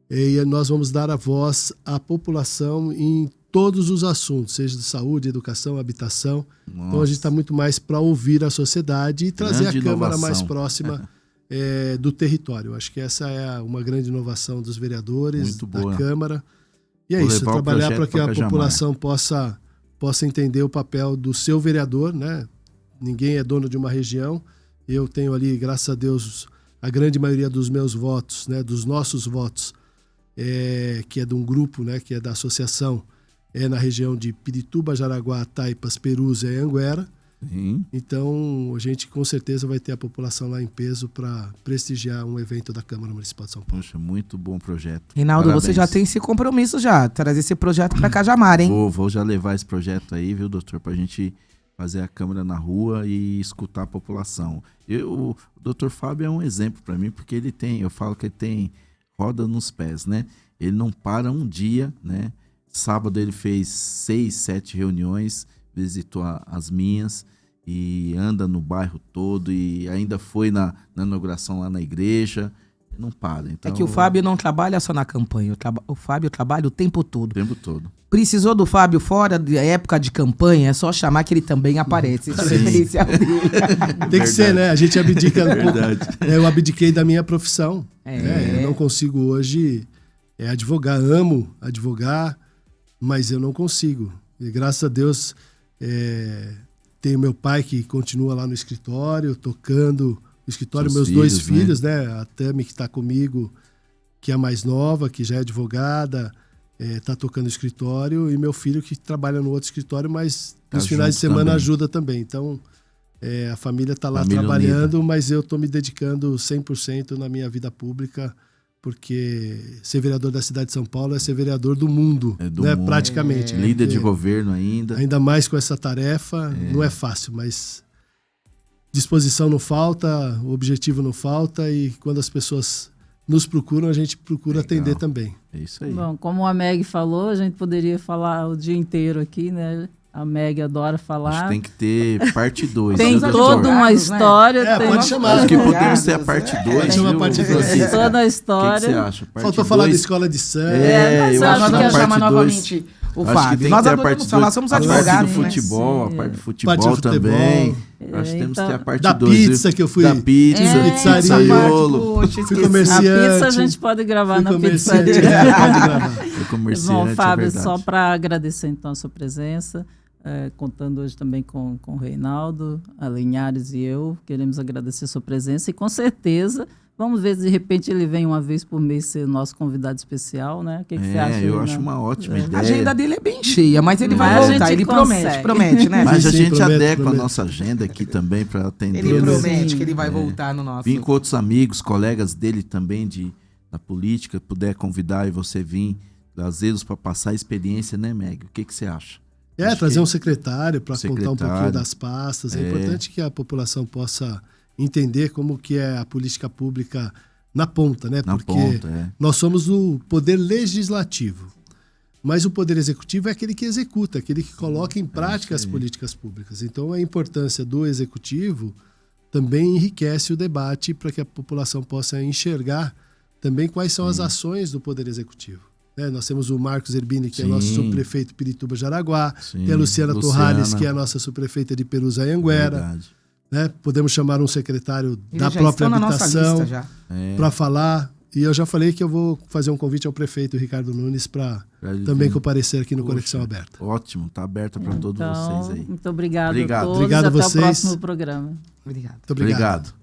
S2: e nós vamos dar a voz à população em todos os assuntos, seja de saúde, educação, habitação.
S1: Nossa.
S2: Então a gente está muito mais para ouvir a sociedade e trazer
S1: Grande
S2: a Câmara
S1: inovação.
S2: mais próxima do território. Acho que essa é uma grande inovação dos vereadores,
S1: Muito
S2: da
S1: boa.
S2: Câmara. E é
S1: Vou
S2: isso,
S1: levar o
S2: trabalhar
S1: projeto
S2: para que
S1: pra
S2: a
S1: Cajamar.
S2: população possa entender o papel do seu vereador, né? Ninguém é dono de uma região. Eu tenho ali, graças a Deus, a grande maioria dos meus votos, né, dos nossos votos, que é de um grupo, né, que é da associação, na região de Pirituba, Jaraguá, Taipas, Perus e Anhanguera.
S1: Sim.
S2: Então, a gente com certeza vai ter a população lá em peso para prestigiar um evento da Câmara Municipal de São Paulo.
S1: Poxa, muito bom projeto.
S3: Reinaldo, você já
S1: Parabéns.
S3: tem esse compromisso já, trazer esse projeto para Cajamar, hein?
S1: Vou já levar esse projeto aí, viu, doutor, pra gente fazer a câmera na rua e escutar a população. O doutor Fábio é um exemplo para mim, porque eu falo que ele tem roda nos pés, né? Ele não para um dia, né? Sábado ele fez 6, 7 reuniões, visitou as minhas e anda no bairro todo e ainda foi na inauguração lá na igreja. Não para. Então,
S3: É que o Fábio não trabalha só na campanha, o Fábio trabalha o tempo todo.
S1: O tempo todo.
S3: Precisou do Fábio fora da época de campanha, é só chamar que ele também aparece. Esse é o diferencial dele.
S2: Tem que ser, né? A gente abdica um pouco.
S1: Verdade.
S2: Eu abdiquei da minha profissão.
S3: É.
S2: Eu não consigo hoje advogar. Amo advogar, mas eu não consigo. E graças a Deus, tenho meu pai que continua lá no escritório, tocando o escritório,
S1: Seus
S2: meus dois
S1: filhos,
S2: filhos, né? A Tami, que está comigo, que é a mais nova, que já é advogada, está tocando o escritório, e meu filho que trabalha no outro escritório, mas
S1: Tá
S2: nos finais de
S1: junto
S2: semana
S1: também.
S2: ajuda também. Então, a família está lá
S1: Família
S2: trabalhando, mas eu estou me dedicando 100% na minha vida pública, porque ser vereador da cidade de São Paulo é ser vereador do mundo,
S1: É do
S2: né?
S1: mundo.
S2: Praticamente. né?
S1: Líder de
S2: Porque
S1: governo ainda.
S2: ainda mais com essa tarefa, não é fácil, mas disposição não falta, o objetivo não falta, e quando as pessoas nos procuram, a gente procura atender também.
S1: É isso aí.
S4: Bom, como a Meg falou, a gente poderia falar o dia inteiro aqui, né? A Meg adora
S1: Acho
S4: falar.
S1: que tem que ter parte 2.
S4: Tem toda uma história. tem
S2: pode chamar.
S1: Acho que podemos ter a parte 2.
S2: Pode chamar a parte dois.
S4: Tem toda a
S1: O que
S4: história.
S1: você acha? Parte
S2: Faltou falar da
S1: dois?
S2: escola de samba.
S4: mas
S1: eu
S4: eu
S1: acho
S4: acho
S1: que
S4: que
S1: a
S4: é
S1: parte
S3: chamar
S1: 2.
S3: novamente o
S1: Acho que
S3: Fábio.
S1: tem que
S3: Nós
S1: ter a
S3: adoramos
S1: parte
S3: falar,
S1: 2.
S3: somos
S1: A parte do
S3: advogados, né?
S1: futebol, a parte do futebol
S2: Parte do futebol.
S1: também. Nós temos
S4: então,
S1: que ter a parte
S2: Da
S1: 2.
S2: pizza que eu fui.
S1: Da pizza,
S2: pizzaria.
S1: pizzaiolo.
S3: Poxa,
S2: Fui
S3: esqueci.
S4: A
S2: comerciante.
S4: pizza a gente pode gravar
S2: Fui
S4: na
S2: comerciante.
S4: pizzaria.
S2: Pode gravar.
S1: É comerciante,
S4: Bom, Fábio,
S1: é verdade.
S4: só para agradecer então a sua presença, contando hoje também com o Reinaldo, a Linhares e eu, queremos agradecer a sua presença e com certeza, vamos ver se de repente ele vem uma vez por mês ser nosso convidado especial, né? O que você acha?
S1: Eu
S4: Renan?
S1: acho uma ótima
S3: A
S1: ideia.
S3: agenda dele é bem cheia, mas ele
S4: Mas
S3: vai
S4: a
S3: voltar,
S4: gente
S3: ele
S4: consegue.
S3: promete, né?
S1: Mas a
S2: Sim,
S1: gente
S2: prometo,
S1: adequa
S2: prometo.
S1: a nossa agenda aqui também para atender.
S3: Ele
S2: Prometo.
S3: promete que ele vai voltar no nosso.
S1: Vim com outros amigos, colegas dele também da política, puder convidar e você vir, trazê-los para passar a experiência, né, Meg? O que você acha? Acho
S2: Trazer
S1: que-
S2: um secretário para contar um pouquinho
S1: Secretário.
S2: das pastas. É importante que a população possa entender como que é a política pública na ponta, né?
S1: Na
S2: Porque
S1: ponta,
S2: nós somos o poder legislativo. Mas o poder executivo é aquele que executa, aquele que coloca em prática as políticas públicas. Então, a importância do executivo também enriquece o debate para que a população possa enxergar também quais são as ações do poder executivo. Nós temos o Marcos Erbini, que é nosso
S1: Sim.
S2: subprefeito de Pirituba Jaraguá,
S1: Sim,
S2: tem a Luciana Torrales,
S1: Luciana.
S2: que é a nossa subprefeita de Perus Anhanguera.
S1: Verdade.
S2: Podemos chamar um secretário
S3: Eles
S2: da
S3: já
S2: própria
S3: estão na nossa
S2: habitação
S3: lista já.
S2: para falar. E eu já falei que eu vou fazer um convite ao prefeito Ricardo Nunes para
S1: Pra ele
S2: também
S1: vir.
S2: comparecer aqui no
S1: Poxa,
S2: Conexão Aberta.
S1: Ótimo, tá aberta para todos
S4: Então,
S1: vocês aí.
S4: muito obrigado
S1: Obrigado.
S4: a todos
S2: Obrigado
S4: e
S2: a
S4: até
S2: vocês.
S4: o próximo programa.
S3: Obrigado.
S2: Muito obrigado.
S1: Obrigado.